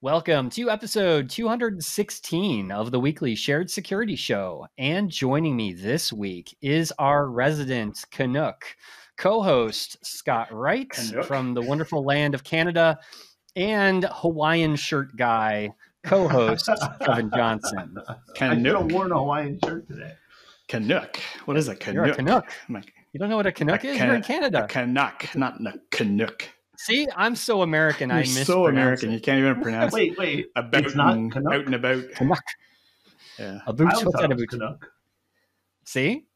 Welcome to episode 216 of the weekly Shared Security Show. And joining me this week is our resident Canuck co-host, Scott Wright from the wonderful land of Canada, and Hawaiian shirt guy, co-host Kevin Johnson. I should have worn a Hawaiian shirt today. Canuck. What is a Canuck? You're a Canuck. You don't know what a Canuck is? You're in Canada. A Canuck, not a Canuck. See, I'm so American. You're so American. You can't even pronounce it. Wait. It's not Canuck? Out and about. Canuck. Yeah. A boot. I always thought it was Canuck. See?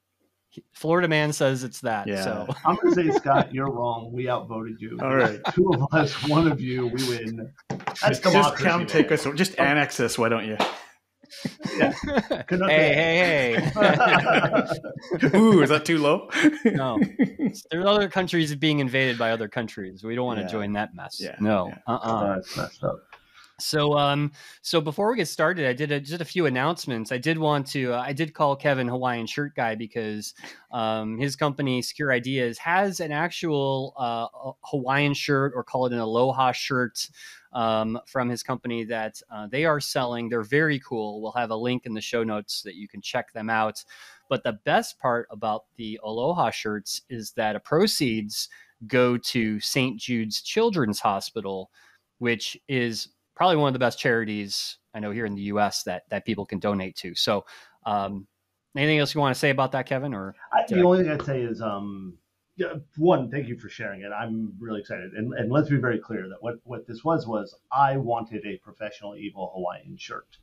Florida man says it's that. Yeah. So I'm going to say, Scott, you're wrong. We outvoted you. All right. Two of us, one of you, we win. That's democracy. Just take us. Just annex us. Why don't you? Yeah. Hey. Ooh, is that too low? No. There are other countries being invaded by other countries. We don't want to join that mess. Yeah. No. That's messed up. So before we get started, I did just a few announcements. I did want to, I did call Kevin Hawaiian Shirt Guy because his company, Secure Ideas, has an actual Hawaiian shirt, or call it an Aloha shirt, from his company that they are selling. They're very cool. We'll have a link in the show notes that you can check them out. But the best part about the Aloha shirts is that proceeds go to St. Jude's Children's Hospital, which is probably one of the best charities I know here in the U.S. that people can donate to. So anything else you want to say about that, Kevin? Or the only thing I'd say is, one, thank you for sharing it. I'm really excited. And let's be very clear that what this was I wanted a professional evil Hawaiian shirt.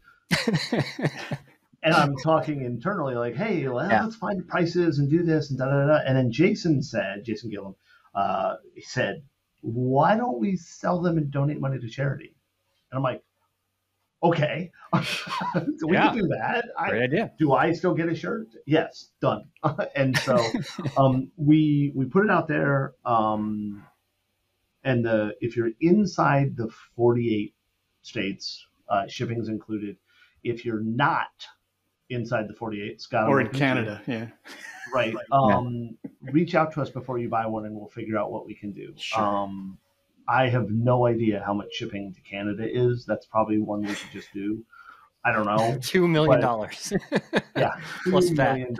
And I'm talking internally like, hey, let's find prices and do this and da-da-da. And then Jason Gillum, he said, why don't we sell them and donate money to charity? And I'm like, okay, so we can do that. Great idea. Do I still get a shirt? Yes, done. And so we put it out there. And if you're inside the 48 states, shipping's included. If you're not inside the 48, Scott, or in Canada, right. Reach out to us before you buy one, and we'll figure out what we can do. Sure. I have no idea how much shipping to Canada is. That's probably one we could just do. I don't know. $2 million. Yeah. Plus $2 million.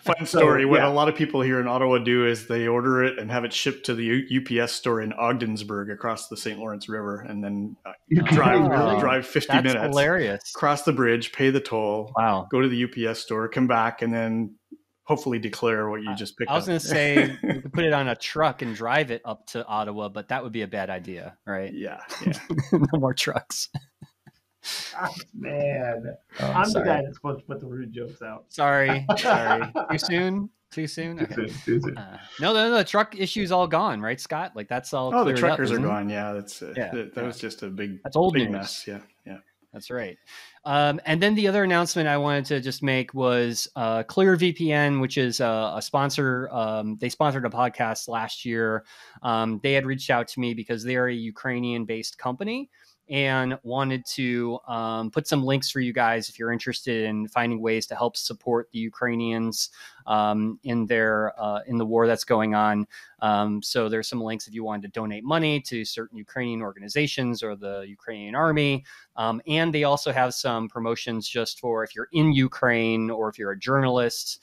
Fun story. What a lot of people here in Ottawa do is they order it and have it shipped to the UPS store in Ogdensburg across the St. Lawrence River, and then drive 50 minutes. Hilarious. Cross the bridge, pay the toll, go to the UPS store, come back, and then hopefully declare what you just picked up. I was going to say you could put it on a truck and drive it up to Ottawa, but that would be a bad idea, right? Yeah. No more trucks. Man, I'm the guy that's supposed to put the rude jokes out. Sorry. Too soon. Okay. Too soon. No, the truck issue's all gone, right, Scott? Like that's all. Oh, the truckers are gone. Yeah, that was just a big mess. Yeah. That's right. And then the other announcement I wanted to just make was Clear VPN, which is a sponsor. They sponsored a podcast last year. They had reached out to me because they are a Ukrainian-based company and wanted to put some links for you guys if you're interested in finding ways to help support the Ukrainians in the war that's going on. So there's some links if you wanted to donate money to certain Ukrainian organizations or the Ukrainian army. And they also have some promotions just for if you're in Ukraine or if you're a journalist.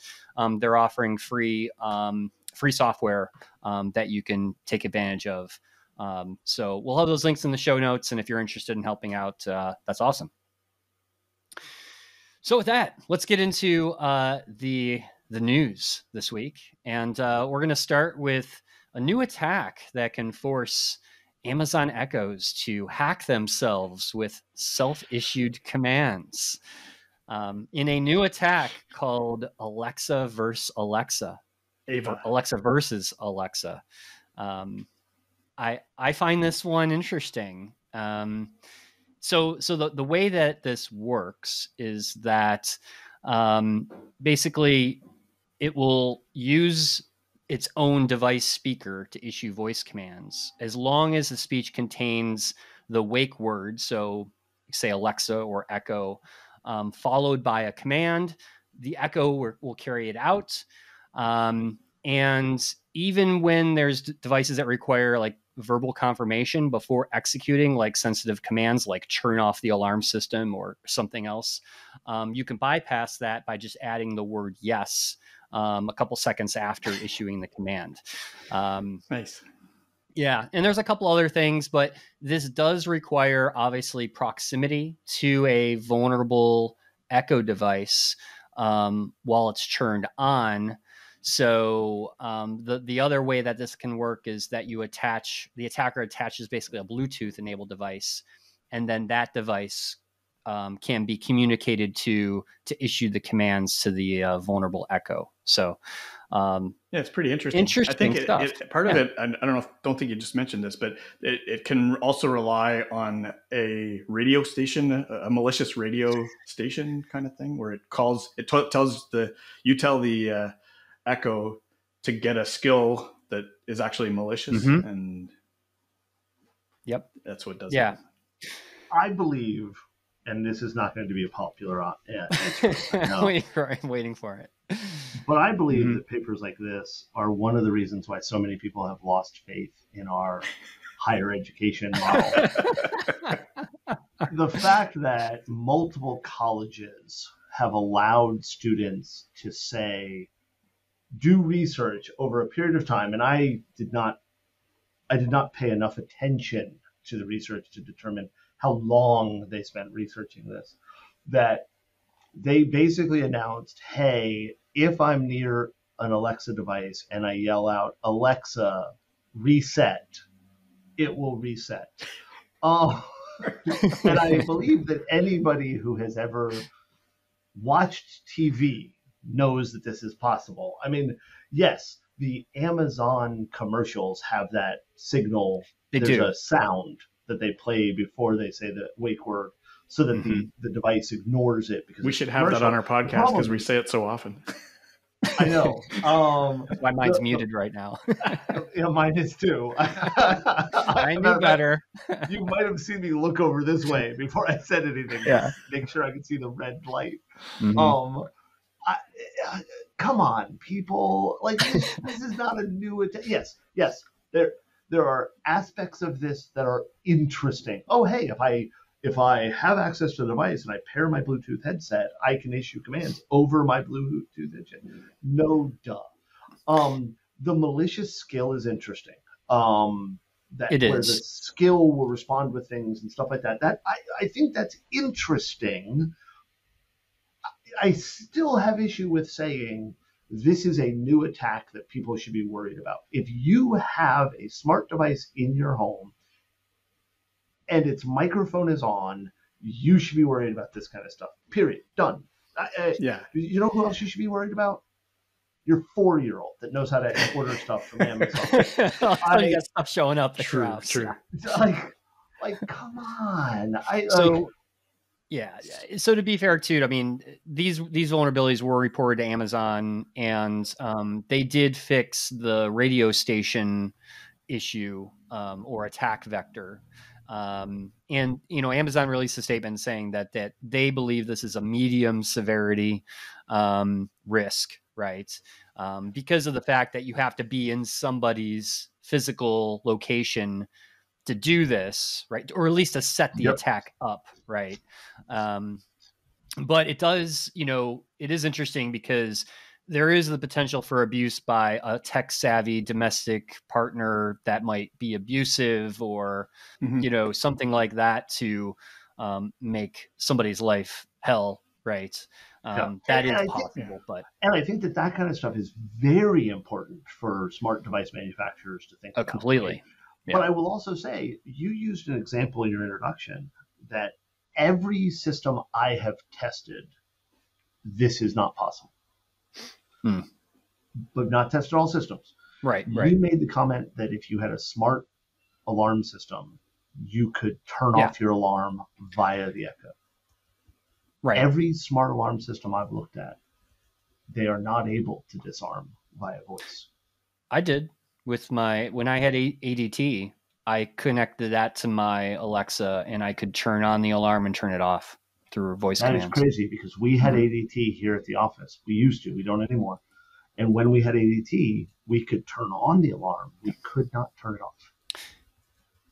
They're offering free software that you can take advantage of. So we'll have those links in the show notes. And if you're interested in helping out, that's awesome. So with that, let's get into the news this week. And we're going to start with a new attack that can force Amazon Echoes to hack themselves with self-issued commands. In a new attack called Alexa versus Alexa. Alexa versus Alexa. I find this one interesting. So the way that this works is that basically it will use its own device speaker to issue voice commands as long as the speech contains the wake word. So say Alexa or Echo, followed by a command. The Echo will carry it out. And even when there's devices that require like verbal confirmation before executing like sensitive commands like turn off the alarm system or something else, you can bypass that by just adding the word yes a couple seconds after issuing the command. Nice. Yeah, and there's a couple other things, but this does require obviously proximity to a vulnerable Echo device while it's turned on. So the other way that this can work is that the attacker attaches basically a Bluetooth enabled device, and then that device can be communicated to issue the commands to the vulnerable Echo. So yeah, it's pretty interesting. I think stuff. Part of it, I don't think you just mentioned this, but it can also rely on a radio station, a malicious radio station kind of thing, where you tell the Echo to get a skill that is actually malicious, and yep, that's what does it. I believe, and this is not going to be a popular answer. I'm waiting for it. But I believe that papers like this are one of the reasons why so many people have lost faith in our higher education model. The fact that multiple colleges have allowed students to say, do research over a period of time, and I did not pay enough attention to the research to determine how long they spent researching this, that they basically announced, hey, if I'm near an Alexa device and I yell out, Alexa, reset, it will reset. And I believe that anybody who has ever watched TV knows that this is possible. I mean, yes, the Amazon commercials have that signal. There's a sound that they play before they say the wake word, so that the device ignores it. Because we should have that on our podcast because we say it so often. I know. That's why mine's muted right now. Yeah, mine is too. I knew better. You might have seen me look over this way before I said anything. Yeah. Make sure I can see the red light. Come on, people! Like this is not a new. Yes. There are aspects of this that are interesting. Oh, hey, if I have access to the device and I pair my Bluetooth headset, I can issue commands over my Bluetooth headset. No duh. The malicious skill is interesting. Where the skill will respond with things and stuff like that. I think that's interesting. I still have issue with saying this is a new attack that people should be worried about. If you have a smart device in your home and its microphone is on, you should be worried about this kind of stuff. Period. Done. Yeah. You know who else you should be worried about? Your 4-year-old that knows how to order stuff from Amazon. You got stuff showing up at your house. True. Like, come on. So to be fair too, I mean, these vulnerabilities were reported to Amazon, and they did fix the radio station issue or attack vector. And Amazon released a statement saying that they believe this is a medium severity risk, right? Because of the fact that you have to be in somebody's physical location to do this, right? Or at least to set the attack up, right? But it does, it is interesting because there is the potential for abuse by a tech savvy domestic partner that might be abusive or, something like that to make somebody's life hell, right? That is possible. And I think that kind of stuff is very important for smart device manufacturers to think about. Completely. Yeah. But I will also say, you used an example in your introduction that every system I have tested, this is not possible. But not tested all systems. Right. You made the comment that if you had a smart alarm system, you could turn off your alarm via the Echo. Right. Every smart alarm system I've looked at, they are not able to disarm via voice. I did. When I had ADT, I connected that to my Alexa and I could turn on the alarm and turn it off through voice commands. That is crazy because we had ADT here at the office. We used to. We don't anymore. And when we had ADT, we could turn on the alarm. We could not turn it off.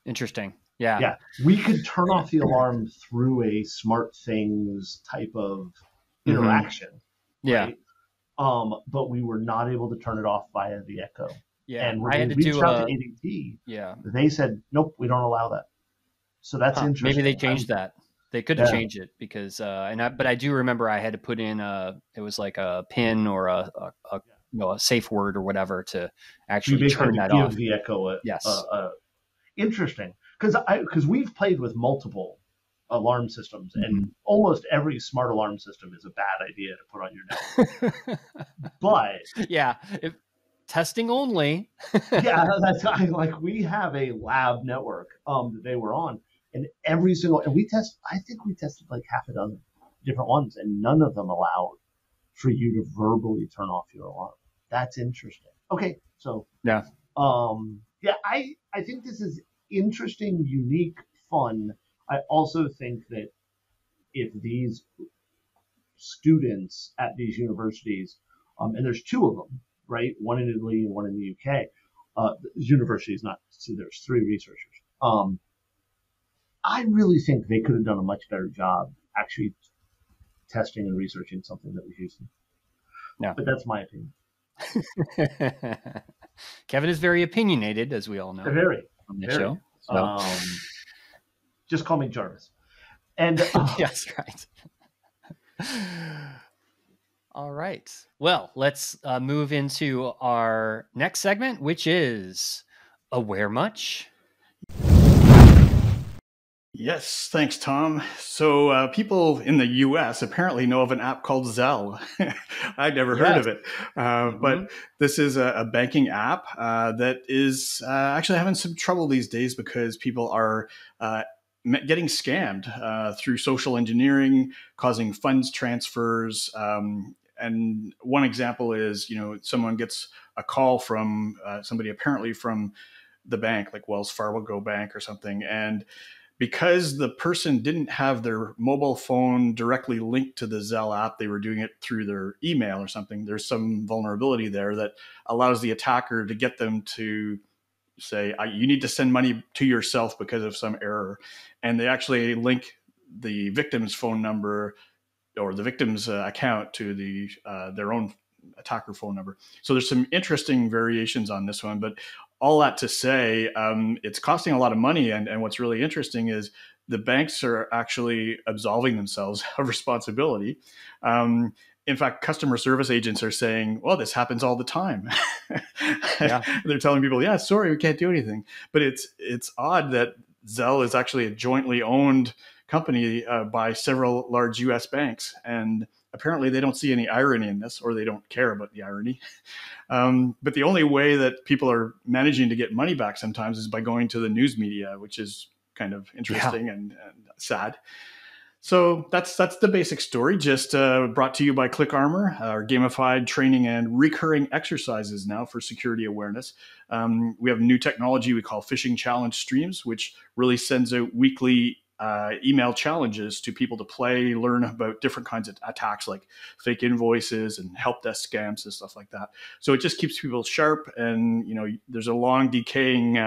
Interesting. Yeah. Yeah, we could turn off the alarm through a smart things type of interaction, Yeah. right? But we were not able to turn it off via the Echo. Yeah. And when I we had to reached do out to a, ADT, yeah. they said, nope, we don't allow that. So that's Huh. Maybe interesting. they changed that. They could have changed it because, but I do remember I had to put in it was like a pin or a a safe word or whatever to So you actually basically turn had that to give off. the Echo Yes. interesting, because we've played with multiple alarm systems, and Mhm. almost every smart alarm system is a bad idea to put on your network. But Yeah. Testing only. yeah, that's like we have a lab network that they were on, and I think we tested like half a dozen different ones, and none of them allowed for you to verbally turn off your alarm. That's interesting. Okay, so Yeah. yeah, I think this is interesting, unique, fun. I also think that if these students at these universities, and there's two of them, right? One in Italy and one in the UK. Universities, not so there's three researchers. I really think they could have done a much better job actually testing and researching something that was useful. Yeah. But that's my opinion. Kevin is very opinionated, as we all know. Very on this show. So. Just call me Jarvis. And yes, right. All right. Well, let's move into our next segment, which is Aware Much? Yes, thanks, Tom. So people in the US apparently know of an app called Zelle. I'd never heard of it. But this is a banking app that is actually having some trouble these days because people are getting scammed through social engineering, causing funds transfers. And one example is, someone gets a call from somebody apparently from the bank, like Wells Fargo Bank or something. And because the person didn't have their mobile phone directly linked to the Zelle app, they were doing it through their email or something. There's some vulnerability there that allows the attacker to get them to say, you need to send money to yourself because of some error. And they actually link the victim's phone number or the victim's account to their own attacker phone number. So there's some interesting variations on this one, but all that to say, it's costing a lot of money. And what's really interesting is the banks are actually absolving themselves of responsibility. In fact, customer service agents are saying, well, this happens all the time. Yeah. They're telling people, yeah, sorry, we can't do anything. But it's odd that Zelle is actually a jointly owned company by several large US banks. And apparently they don't see any irony in this, or they don't care about the irony. But the only way that people are managing to get money back sometimes is by going to the news media, which is kind of interesting and sad. So that's the basic story, just brought to you by ClickArmor, our gamified training and recurring exercises now for security awareness. We have new technology we call phishing challenge streams, which really sends out weekly email challenges to people to play, learn about different kinds of attacks like fake invoices and help desk scams and stuff like that. So it just keeps people sharp, and there's a long decaying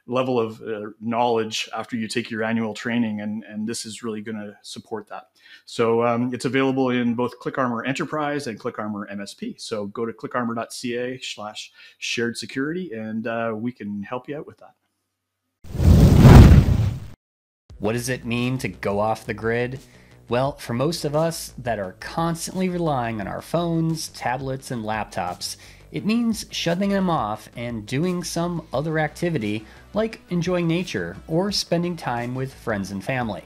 level of knowledge after you take your annual training, and this is really going to support that. So it's available in both ClickArmor Enterprise and ClickArmor MSP. So go to clickarmor.ca/shared security, and we can help you out with that. What does it mean to go off the grid? Well, for most of us that are constantly relying on our phones, tablets, and laptops, it means shutting them off and doing some other activity like enjoying nature or spending time with friends and family.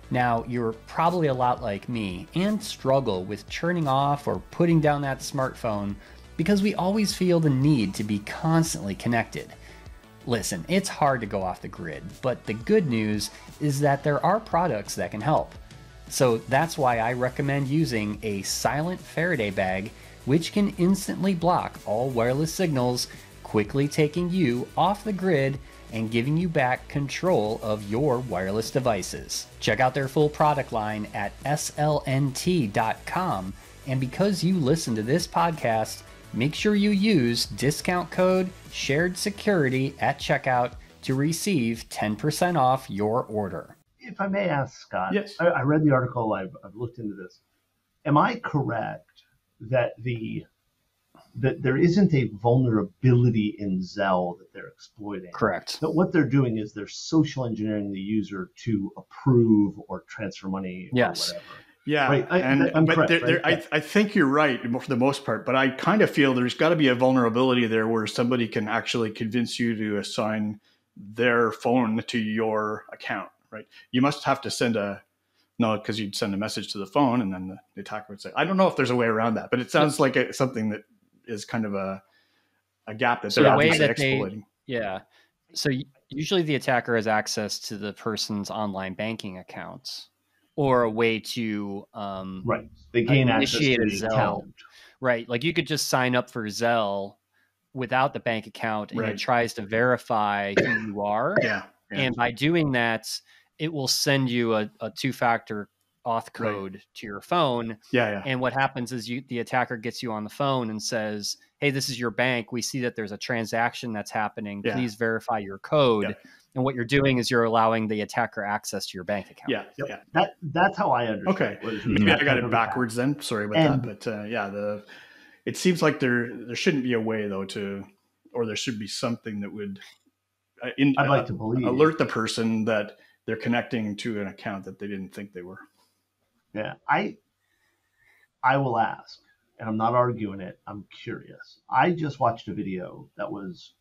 Now, you're probably a lot like me and struggle with turning off or putting down that smartphone because we always feel the need to be constantly connected. Listen, it's hard to go off the grid, but the good news is that there are products that can help. So that's why I recommend using a silent Faraday bag, which can instantly block all wireless signals, quickly taking you off the grid and giving you back control of your wireless devices. Check out their full product line at slnt.com, and because you listen to this podcast, make sure you use discount code SHAREDSECURITY at checkout to receive 10% off your order. If I may ask, Scott, Yes. I read the article. I've looked into this. Am I correct that there isn't a vulnerability in Zelle that they're exploiting? Correct. That what they're doing is they're social engineering the user to approve or transfer money Yes. or whatever. Yeah, Right. I'm but correct, right? I think you're right for the most part, but I kind of feel there's got to be a vulnerability there where somebody can actually convince you to assign their phone to your account, right? You must have to send because you'd send a message to the phone and then the attacker would say, I don't know if there's a way around that, but it sounds like something that is kind of a gap that they're obviously exploiting. So usually the attacker has access to the person's online banking accounts, or a way to right. They gain access to the Zelle account. Right. Like you could just sign up for Zelle without the bank account, and it tries to verify who you are. Yeah. And by doing that, it will send you a two-factor auth code to your phone. And what happens is the attacker gets you on the phone and says, hey, this is your bank. We see that there's a transaction that's happening. Please verify your code. And what you're doing is you're allowing the attacker access to your bank account. That's how I understand. Okay. Maybe I got it backwards then. Sorry about that. But it seems like there shouldn't be a way though or there should be something that would I'd like to believe alert the person that they're connecting to an account that they didn't think they were. Yeah, I will ask, and I'm not arguing it. I'm curious. I just watched a video that was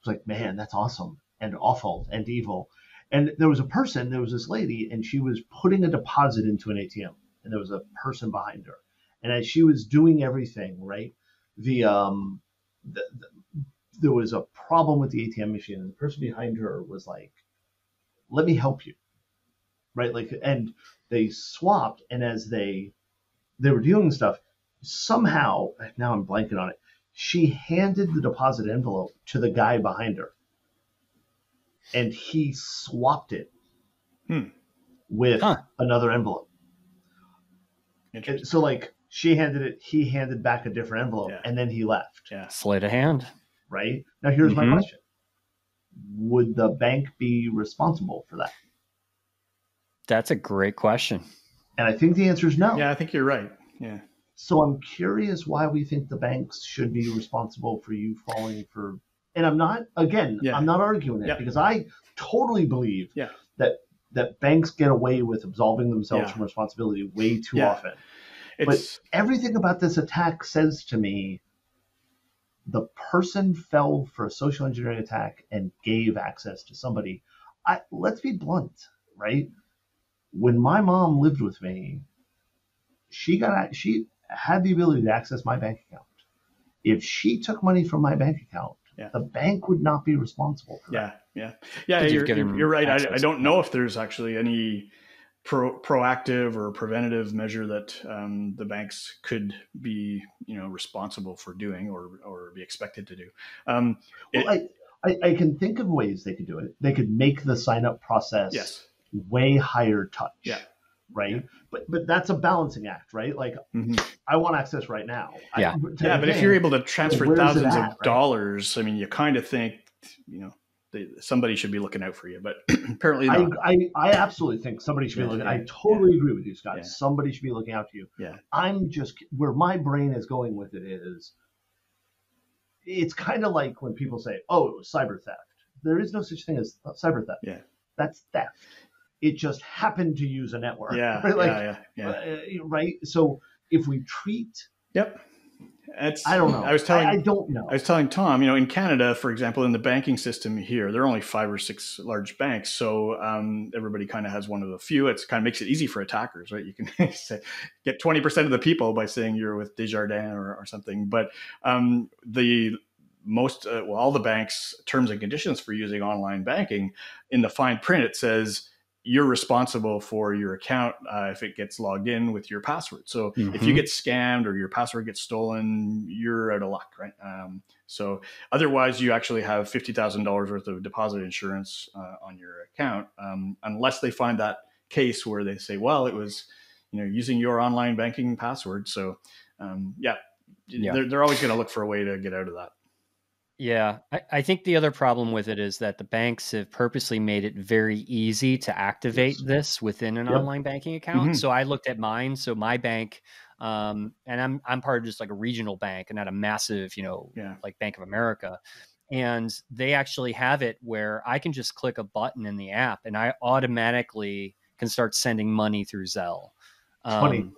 like, man, that's awesome and awful and evil. And there was this lady, and she was putting a deposit into an ATM, and there was a person behind her. And as she was doing everything, right, there was a problem with the ATM machine, and the person behind her was like, let me help you. Right. Like, and they swapped. And as they were doing stuff, somehow, now I'm blanking on it, she handed the deposit envelope to the guy behind her. And he swapped it with another envelope. And so like she handed it, he handed back a different envelope, and then he left. Sleight of hand. Right. Now here's my question. Would the bank be responsible for that? That's a great question. And I think the answer is no. Yeah, I think you're right. Yeah. So I'm curious why we think the banks should be responsible for you falling for. And I'm not arguing it because I totally believe that banks get away with absolving themselves from responsibility way too often. But everything about this attack says to me, the person fell for a social engineering attack and gave access to somebody. Let's be blunt, right? When my mom lived with me, she had the ability to access my bank account. If she took money from my bank account, the bank would not be responsible for that. Yeah. You're right. I don't know if there's actually any proactive or preventative measure that the banks could be, responsible for doing or be expected to do. I can think of ways they could do it. They could make the sign-up process way higher touch, right? But that's a balancing act, right? Like, I want access right now. But if you're able to transfer thousands of dollars, I mean, you kind of think, somebody should be looking out for you, but apparently not. I absolutely think somebody should be looking. I totally agree with you, Scott. Somebody should be looking out for you. I'm just where my brain is going with it is, it's kind of like when people say, "Oh, it was cyber theft." There is no such thing as cyber theft. That's theft. It just happened to use a network. Right. So if we treat, I don't know. I don't know. I was telling Tom, in Canada, for example, in the banking system here, there are only 5 or 6 large banks. So everybody kind of has one of the few. It kind of makes it easy for attackers, right? You can get 20% of the people by saying you're with Desjardins or something. But all the banks' terms and conditions for using online banking, in the fine print, it says you're responsible for your account if it gets logged in with your password. So if you get scammed or your password gets stolen, you're out of luck, right? So otherwise, you actually have $50,000 worth of deposit insurance on your account, unless they find that case where they say, well, it was using your online banking password. So they're always going to look for a way to get out of that. Yeah, I think the other problem with it is that the banks have purposely made it very easy to activate Yes. this within an Yep. online banking account. Mhm. So I looked at mine. So my bank, and I'm part of just like a regional bank and not a massive, Yeah. like Bank of America. And they actually have it where I can just click a button in the app and I automatically can start sending money through Zelle. It's funny.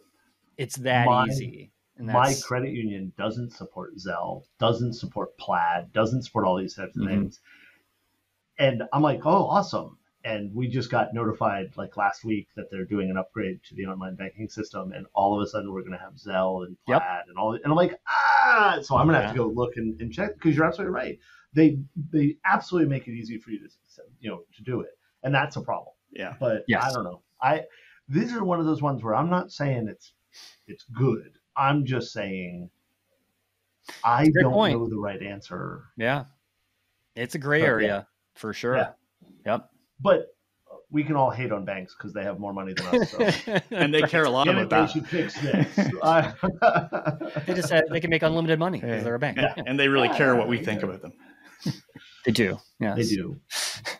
It's that My easy. And my that's, credit union doesn't support Zelle, doesn't support Plaid, doesn't support all these types of Mhm. things. And I'm like, oh, awesome. And we just got notified like last week that they're doing an upgrade to the online banking system, and all of a sudden we're going to have Zelle and Yep. Plaid and all. And I'm like, ah! So I'm going to have Yeah. to go look and check because you're absolutely right. They absolutely make it easy for you to do it, and that's a problem. Yeah. But I Yes. don't know. These are one of those ones where I'm not saying it's good. I'm just saying I Great don't point. know the right answer. Yeah. It's a gray So, area for yeah. sure. Yep. But we can all hate on banks because they have more money than us. So And they care a lot damn about it, they that. should fix this. They can make unlimited money because they're a bank. Yeah. And they really care what we think about them. They do. Yes. They do.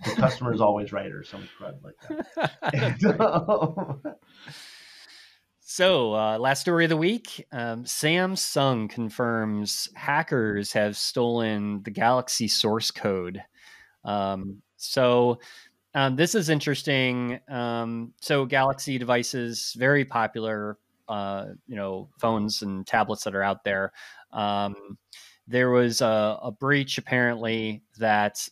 The customer is always right, or some crud like that. So, last story of the week, Samsung confirms hackers have stolen the Galaxy source code. This is interesting. So Galaxy devices, very popular, phones and tablets that are out there. There was a breach apparently that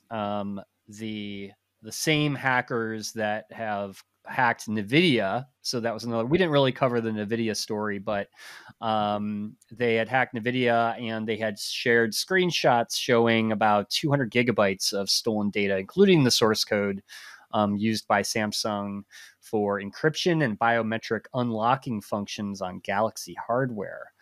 the same hackers that have hacked NVIDIA. So that was another. We didn't really cover the NVIDIA story, but they had hacked NVIDIA and they had shared screenshots showing about 200 gigabytes of stolen data, including the source code used by Samsung for encryption and biometric unlocking functions on Galaxy hardware.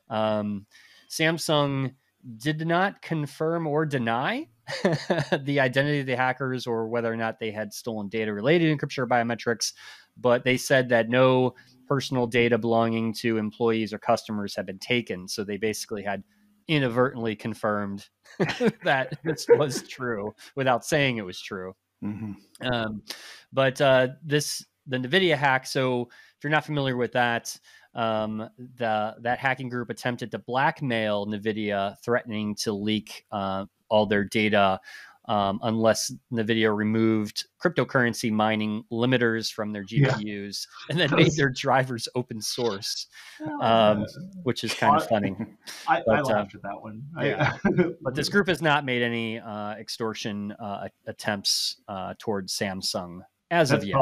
Samsung did not confirm or deny the identity of the hackers or whether or not they had stolen data related to encryption or biometrics, but they said that no personal data belonging to employees or customers had been taken. So they basically had inadvertently confirmed that this was true without saying it was true. Mm-hmm. The NVIDIA hack. So if you're not familiar with that, that hacking group attempted to blackmail NVIDIA, threatening to leak all their data unless NVIDIA removed cryptocurrency mining limiters from their GPUs and then made their drivers open source, which is kind of funny. I laughed at that one. Yeah. But this group has not made any extortion attempps towards Samsung as of yet.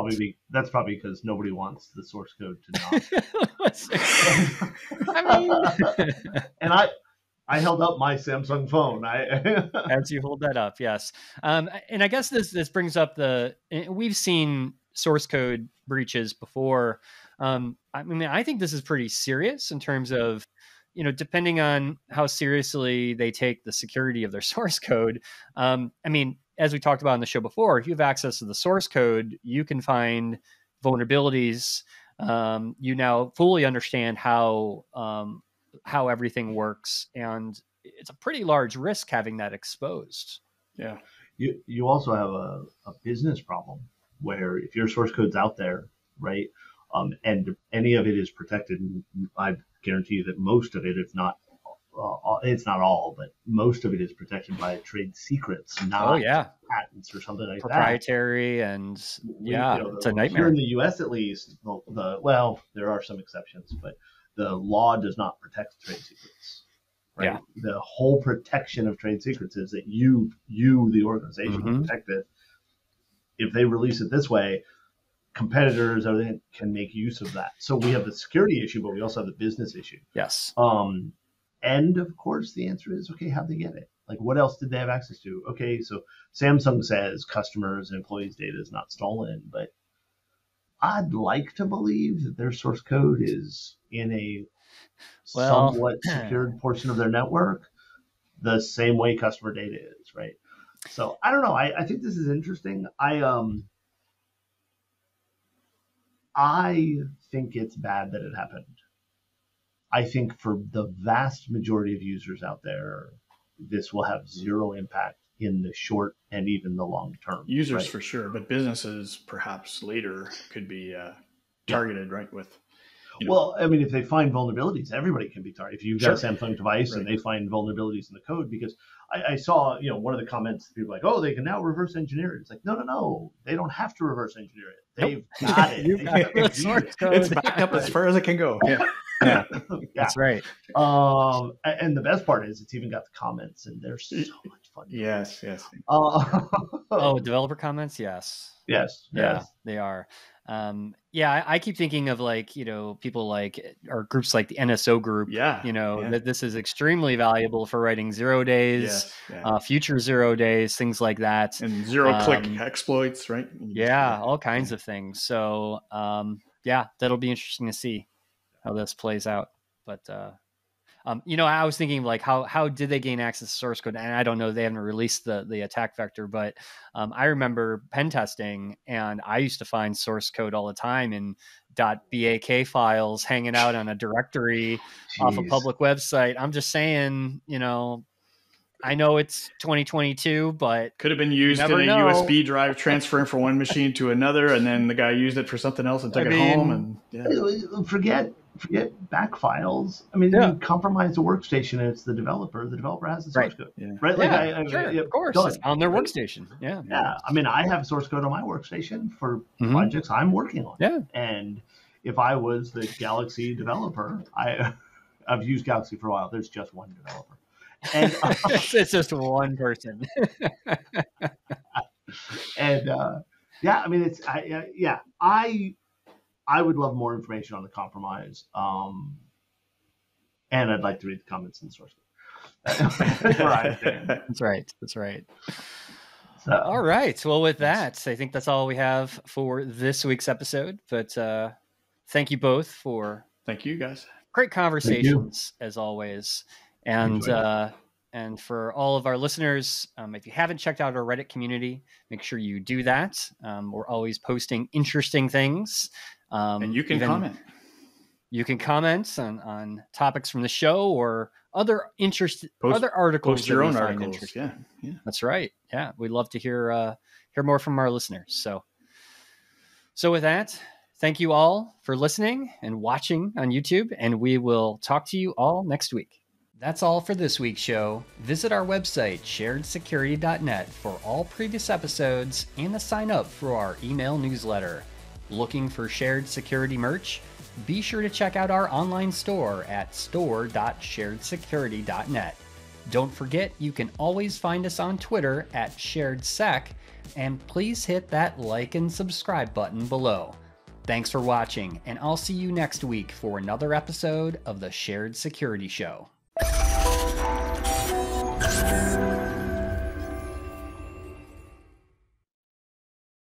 That's probably because nobody wants the source code to not. And I held up my Samsung phone. As you hold that up, yes. And I guess this brings up we've seen source code breaches before. I think this is pretty serious in terms of, depending on how seriously they take the security of their source code. As we talked about on the show before, if you have access to the source code, you can find vulnerabilities. You now fully understand how everything works, and it's a pretty large risk having that exposed. Yeah. You also have a business problem where if your source code's out there, right, and any of it is protected, I guarantee you that most of it, if not, it's not all, but most of it is protected by trade secrets, not patents or something like proprietary, and it's a nightmare. Here in the U.S., at least, well, there are some exceptions, but the law does not protect trade secrets. Right? Yeah. The whole protection of trade secrets is that you, the organization, protect it. If they release it this way, competitors can make use of that. So we have the security issue, but we also have the business issue. Yes. And of course, the answer is, okay, how'd they get it? Like, what else did they have access to? Okay, so Samsung says customers and employees' data is not stolen, but I'd like to believe that their source code is in a somewhat secured portion of their network, the same way customer data is, right? So I don't know. I think this is interesting. I think it's bad that it happened. I think for the vast majority of users out there, this will have zero impact in the short and even the long term. Users right? for sure, but businesses perhaps later could be targeted, right? With well, I mean, if they find vulnerabilities, everybody can be targeted. If you've got a Samsung device Right. and they find vulnerabilities in the code, because I saw, one of the comments, people like, oh, they can now reverse engineer it. It's like, no, they don't have to reverse engineer it. They've got it. You've got the source code. It's backed up as far as it can go. Yeah. That's right. And the best part is it's even got the comments, and they're so much fun. Yes. Oh, developer comments? Yes. Yes. Yeah, they are. I keep thinking of people or groups like the NSO group. That this is extremely valuable for writing 0 days, future 0 days, things like that, and zero-click exploits, right? All kinds of things. So that'll be interesting to see how this plays out. But I was thinking how did they gain access to source code? And I don't know, they haven't released the attack vector, but I remember pen testing, and I used to find source code all the time in .bak files hanging out on a directory off a public website. I'm just saying, I know it's 2022, but could have been used in a USB drive transferring from one machine to another, and then the guy used it for something else and took it home. And forget back files. I mean, you compromise the workstation, and it's the developer. The developer has the source code, right? Of course, it's on their workstation. Yeah. I mean, I have source code on my workstation for projects I'm working on. Yeah. And if I was the Galaxy developer, I've used Galaxy for a while. There's just one developer. And it's just one person. And I mean, I would love more information on the compromise, and I'd like to read the comments in the source code. That's right. So, all right. Well, with that, I think that's all we have for this week's episode. But thank you both for you guys. Great conversations as always. And for all of our listeners, if you haven't checked out our Reddit community, make sure you do that. We're always posting interesting things. And you can comment. You can comment on topics from the show or other other articles. Post your own articles. Yeah. That's right. Yeah, we'd love to hear more from our listeners. So with that, thank you all for listening and watching on YouTube, and we will talk to you all next week. That's all for this week's show. Visit our website, sharedsecurity.net, for all previous episodes and to sign up for our email newsletter. Looking for Shared Security merch? Be sure to check out our online store at store.sharedsecurity.net. Don't forget, you can always find us on Twitter at SharedSec, and please hit that like and subscribe button below. Thanks for watching, and I'll see you next week for another episode of the Shared Security Show.